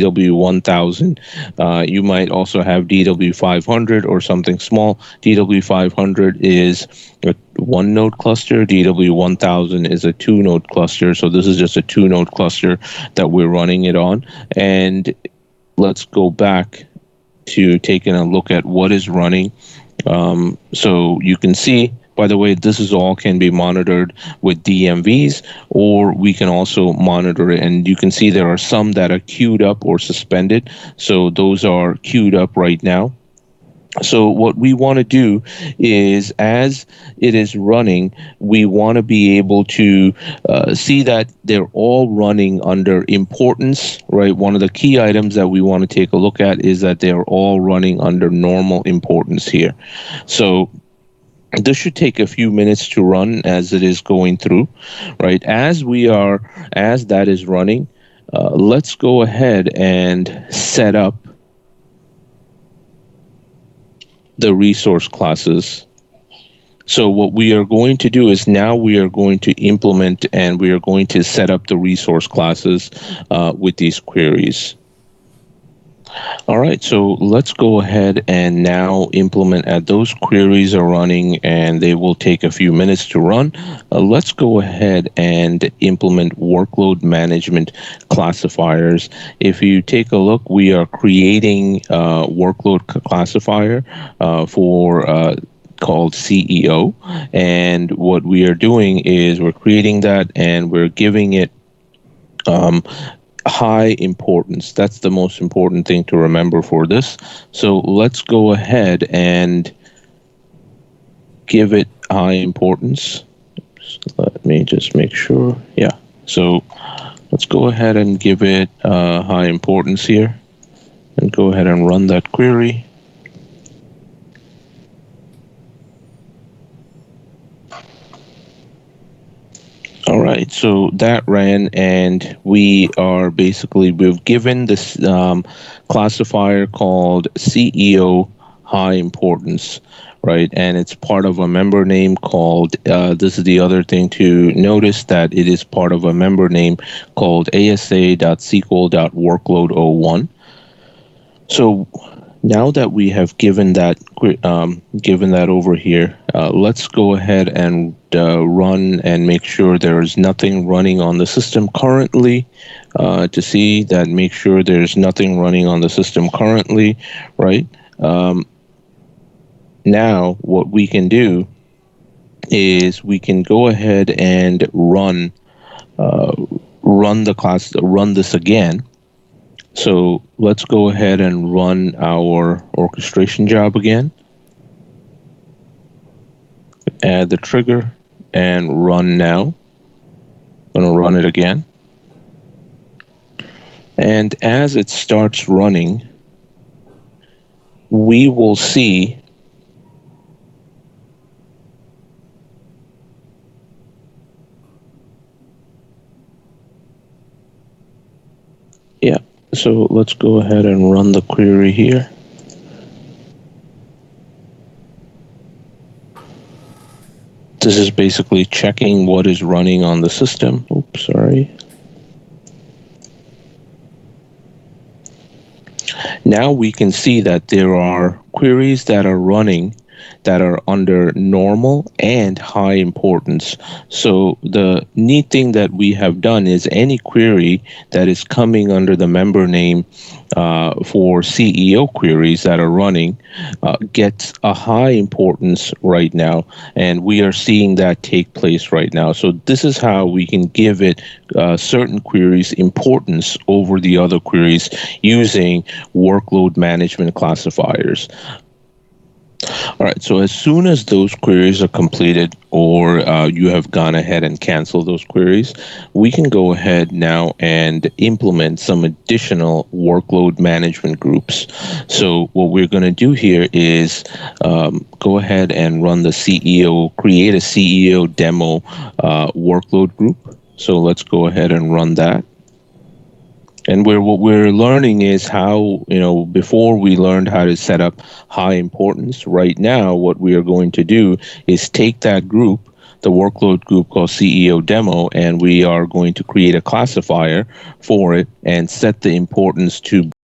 DW1000. You might also have DW500 or something small. DW500 is a one node cluster. DW1000 is a two node cluster. So this is just a two node cluster that we're running it on. And let's go back to taking a look at what is running. So you can see, by the way, this is all can be monitored with DMVs, or we can also monitor it. And you can see there are some that are queued up or suspended. So those are queued up right now. So what we want to do is, as it is running, we want to be able to see that they're all running under importance, right? One of the key items that we want to take a look at is that they're all running under normal importance here. So this should take a few minutes to run as it is going through, right? As that is running, let's go ahead and set up the resource classes. So what we are going to do is now we are going to implement and we are going to set up the resource classes with these queries. All right, so let's go ahead and now implement as those queries are running, and they will take a few minutes to run. Let's go ahead and implement workload management classifiers. If you take a look, we are creating a workload classifier for called CEO, and what we are doing is we're creating that and we're giving it high importance. That's the most important thing to remember for this. So let's go ahead and give it high importance. Let me just make sure. Yeah. So let's go ahead and give it high importance here and go ahead and run that query. All right, so that ran, and we've given this classifier called CEO high importance, right? And it's part of a member name called, this is the other thing to notice, that it is part of a member name called asa.sql.workload01. So now that we have given that over here, let's go ahead and run and make sure there is nothing running on the system currently. To see that, make sure there's nothing running on the system currently, right? Now what we can do is we can go ahead and run this again. So let's go ahead and run our orchestration job again. Add the trigger and run now. I'm going to run it again. And as it starts running, we will see so let's go ahead and run the query here. This is basically checking what is running on the system. Oops, sorry. Now we can see that there are queries that are running that are under normal and high importance. So the neat thing that we have done is any query that is coming under the member name for CEO queries that are running gets a high importance right now, and we are seeing that take place right now. So this is how we can give it certain queries importance over the other queries using workload management classifiers. All right, so as soon as those queries are completed, or you have gone ahead and canceled those queries, we can go ahead now and implement some additional workload management groups. So what we're going to do here is go ahead and run the CEO, create a CEO demo workload group. So let's go ahead and run that. And what we're learning is how, before we learned how to set up high importance, right now what we are going to do is take that group, the workload group called CEO demo, and we are going to create a classifier for it and set the importance to